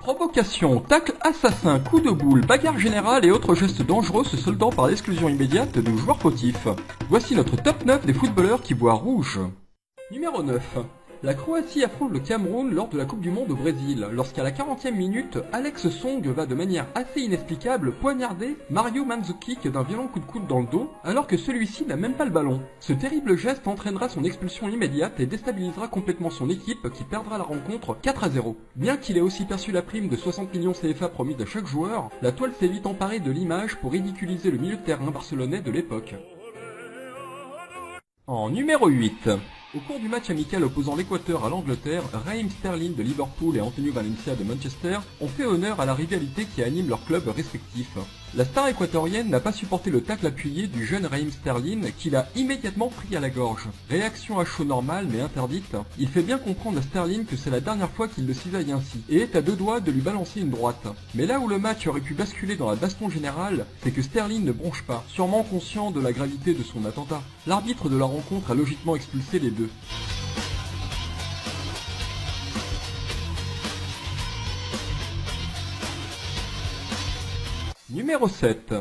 Provocation, tacle assassin, coup de boule, bagarre générale et autres gestes dangereux se soldant par l'exclusion immédiate de joueurs fautifs. Voici notre top 9 des footballeurs qui voient rouge. Numéro 9. La Croatie affronte le Cameroun lors de la Coupe du Monde au Brésil, lorsqu'à la 40e minute, Alex Song va de manière assez inexplicable poignarder Mario Mandzukic d'un violent coup de coude dans le dos, alors que celui-ci n'a même pas le ballon. Ce terrible geste entraînera son expulsion immédiate et déstabilisera complètement son équipe qui perdra la rencontre 4-0. Bien qu'il ait aussi perçu la prime de 60 millions CFA promise à chaque joueur, la toile s'est vite emparée de l'image pour ridiculiser le milieu de terrain barcelonais de l'époque. En numéro 8. Au cours du match amical opposant l'Équateur à l'Angleterre, Raheem Sterling de Liverpool et Antonio Valencia de Manchester ont fait honneur à la rivalité qui anime leurs clubs respectifs. La star équatorienne n'a pas supporté le tacle appuyé du jeune Raheem Sterling qui l'a immédiatement pris à la gorge. Réaction à chaud normale mais interdite, il fait bien comprendre à Sterling que c'est la dernière fois qu'il le cisaille ainsi et est à deux doigts de lui balancer une droite. Mais là où le match aurait pu basculer dans la baston générale, c'est que Sterling ne bronche pas, sûrement conscient de la gravité de son attentat. L'arbitre de la rencontre a logiquement expulsé les deux. Numéro 7.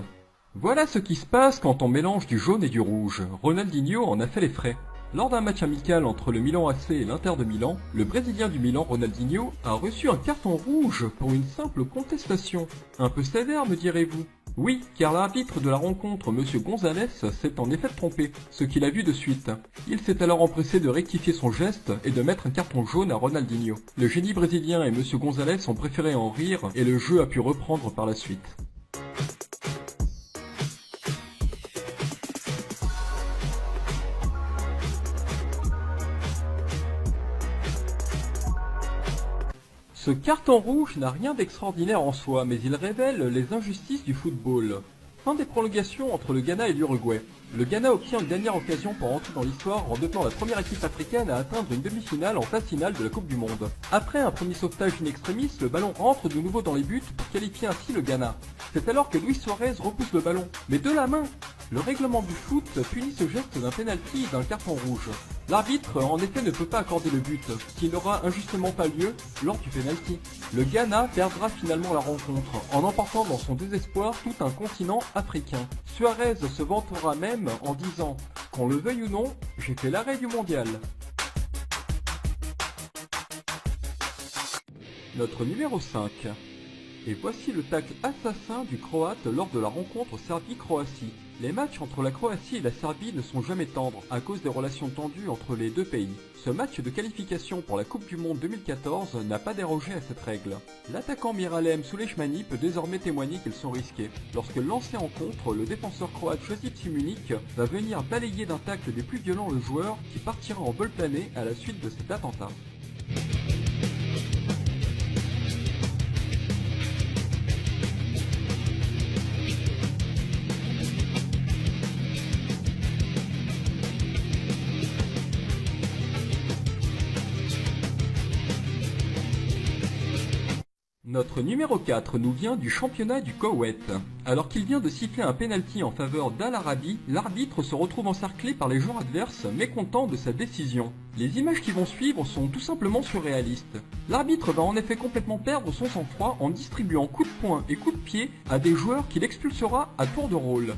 Voilà ce qui se passe quand on mélange du jaune et du rouge. Ronaldinho en a fait les frais. Lors d'un match amical entre le Milan AC et l'Inter de Milan, le Brésilien du Milan, Ronaldinho, a reçu un carton rouge pour une simple contestation. Un peu sévère, me direz-vous? Oui, car l'arbitre de la rencontre, M. Gonzalez, s'est en effet trompé, ce qu'il a vu de suite. Il s'est alors empressé de rectifier son geste et de mettre un carton jaune à Ronaldinho. Le génie brésilien et M. Gonzalez ont préféré en rire et le jeu a pu reprendre par la suite. Ce carton rouge n'a rien d'extraordinaire en soi, mais il révèle les injustices du football. Fin des prolongations entre le Ghana et l'Uruguay. Le Ghana obtient une dernière occasion pour entrer dans l'histoire en devenant la première équipe africaine à atteindre une demi-finale en phase finale de la Coupe du Monde. Après un premier sauvetage in extremis, le ballon rentre de nouveau dans les buts pour qualifier ainsi le Ghana. C'est alors que Luis Suarez repousse le ballon, mais de la main. Le règlement du foot punit ce geste d'un penalty et d'un carton rouge. L'arbitre en effet ne peut pas accorder le but, qui n'aura injustement pas lieu lors du penalty. Le Ghana perdra finalement la rencontre, en emportant dans son désespoir tout un continent africain. Suarez se vantera même en disant « Qu'on le veuille ou non, j'ai fait l'arrêt du mondial ». Notre numéro 5. Et voici le tacle assassin du Croate lors de la rencontre Serbie-Croatie. Les matchs entre la Croatie et la Serbie ne sont jamais tendres à cause des relations tendues entre les deux pays. Ce match de qualification pour la Coupe du Monde 2014 n'a pas dérogé à cette règle. L'attaquant Miralem Sulejmani peut désormais témoigner qu'ils sont risqués. Lorsque lancé en contre, le défenseur croate Josip Simunic va venir balayer d'un tacle des plus violents le joueur qui partira en vol plané à la suite de cet attentat. Notre numéro 4 nous vient du championnat du Koweït. Alors qu'il vient de siffler un penalty en faveur d'Al Arabi, l'arbitre se retrouve encerclé par les joueurs adverses, mécontents de sa décision. Les images qui vont suivre sont tout simplement surréalistes. L'arbitre va en effet complètement perdre son sang-froid en distribuant coups de poing et coups de pied à des joueurs qu'il expulsera à tour de rôle.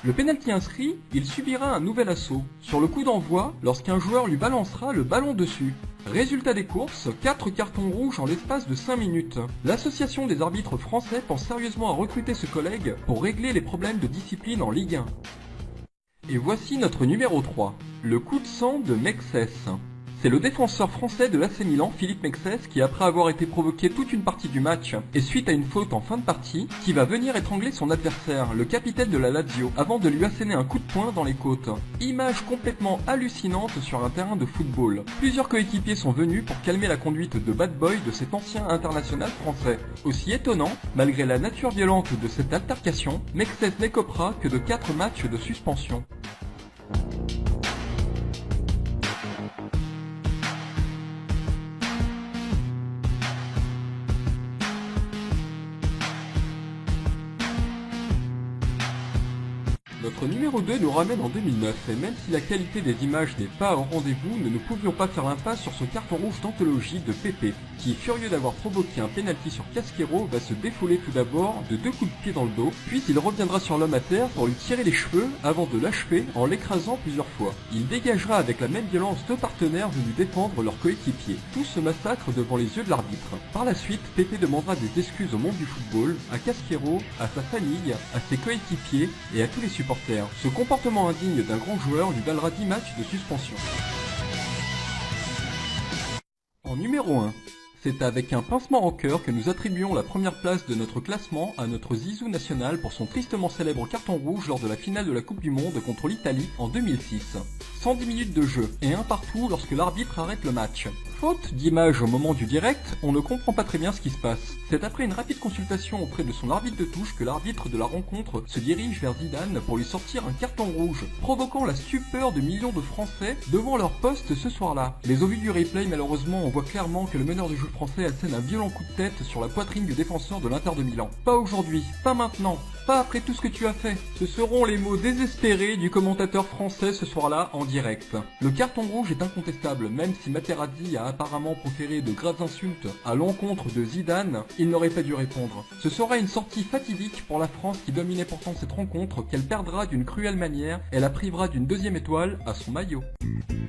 Le penalty inscrit, il subira un nouvel assaut, sur le coup d'envoi, lorsqu'un joueur lui balancera le ballon dessus. Résultat des courses, 4 cartons rouges en l'espace de 5 minutes. L'association des arbitres français pense sérieusement à recruter ce collègue pour régler les problèmes de discipline en Ligue 1. Et voici notre numéro 3, le coup de sang de Mexès. C'est le défenseur français de l'AC Milan, Philippe Mexès, qui après avoir été provoqué toute une partie du match, et suite à une faute en fin de partie, qui va venir étrangler son adversaire, le capitaine de la Lazio, avant de lui asséner un coup de poing dans les côtes. Image complètement hallucinante sur un terrain de football. Plusieurs coéquipiers sont venus pour calmer la conduite de bad boy de cet ancien international français. Aussi étonnant, malgré la nature violente de cette altercation, Mexès n'écopera que de 4 matchs de suspension. Notre numéro 2 nous ramène en 2009, et même si la qualité des images n'est pas au rendez-vous, nous ne pouvions pas faire l'impasse sur ce carton rouge d'anthologie de Pepe, qui, furieux d'avoir provoqué un pénalty sur Casquero, va se défouler tout d'abord de 2 coups de pied dans le dos, puis il reviendra sur l'homme à terre pour lui tirer les cheveux avant de l'achever en l'écrasant plusieurs fois. Il dégagera avec la même violence 2 partenaires venus défendre leur coéquipier. Tout se massacre devant les yeux de l'arbitre. Par la suite, Pepe demandera des excuses au monde du football, à Casquero, à sa famille, à ses coéquipiers et à tous les supporters. Ce comportement indigne d'un grand joueur lui valera 10 matchs de suspension. En numéro 1. C'est avec un pincement au cœur que nous attribuons la première place de notre classement à notre Zizou national pour son tristement célèbre carton rouge lors de la finale de la Coupe du Monde contre l'Italie en 2006. 110 minutes de jeu et un partout lorsque l'arbitre arrête le match. Faute d'image au moment du direct, on ne comprend pas très bien ce qui se passe. C'est après une rapide consultation auprès de son arbitre de touche que l'arbitre de la rencontre se dirige vers Zidane pour lui sortir un carton rouge, provoquant la stupeur de millions de Français devant leur poste ce soir-là. Mais au vu du replay, malheureusement, on voit clairement que le meneur de jeu français assène un violent coup de tête sur la poitrine du défenseur de l'Inter de Milan. Pas aujourd'hui, pas maintenant, pas après tout ce que tu as fait. Ce seront les mots désespérés du commentateur français ce soir-là en direct. Le carton rouge est incontestable, même si Materazzi a apparemment proféré de graves insultes à l'encontre de Zidane, il n'aurait pas dû répondre. Ce sera une sortie fatidique pour la France qui dominait pourtant cette rencontre, qu'elle perdra d'une cruelle manière et la privera d'une 2e étoile à son maillot.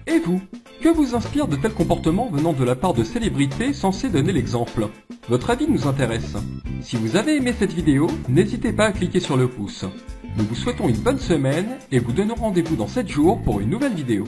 Et vous, que vous inspire de tels comportements venant de la part de célébrités censées donner l'exemple? Votre avis nous intéresse. Si vous avez aimé cette vidéo, n'hésitez pas à cliquer sur le pouce. Nous vous souhaitons une bonne semaine et vous donnons rendez-vous dans 7 jours pour une nouvelle vidéo.